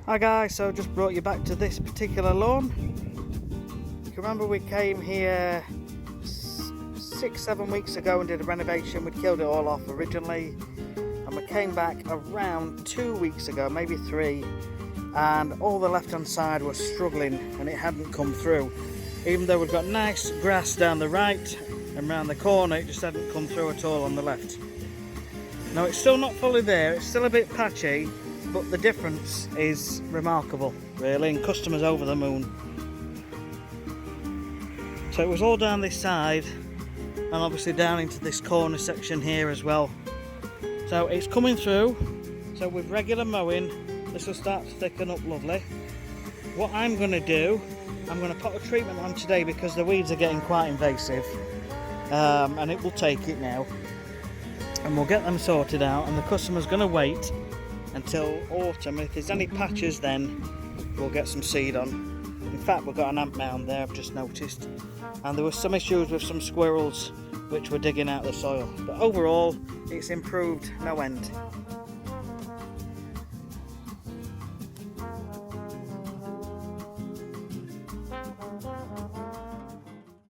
Hi guys, so just brought you back to this particular lawn. You can remember we came here 6-7 weeks ago and did a renovation. We'd killed it all off originally, and we came back around 2 weeks ago, maybe 3, and all the left hand side was struggling and it hadn't come through. Even though we've got nice grass down the right and round the corner, it just hadn't come through at all on the left. Now it's still not fully there, it's still a bit patchy, but the difference is remarkable really, and customers over the moon. So it was all down this side and obviously down into this corner section here as well. So it's coming through, so with regular mowing this will start to thicken up lovely. What I'm going to do, I'm going to put a treatment on today because the weeds are getting quite invasive, and it will take it now, and we'll get them sorted out, and the customer's going to wait until autumn. If there's any patches then we'll get some seed on. In fact, we've got an ant mound there, I've just noticed, and there were some issues with some squirrels which were digging out the soil, but overall it's improved no end.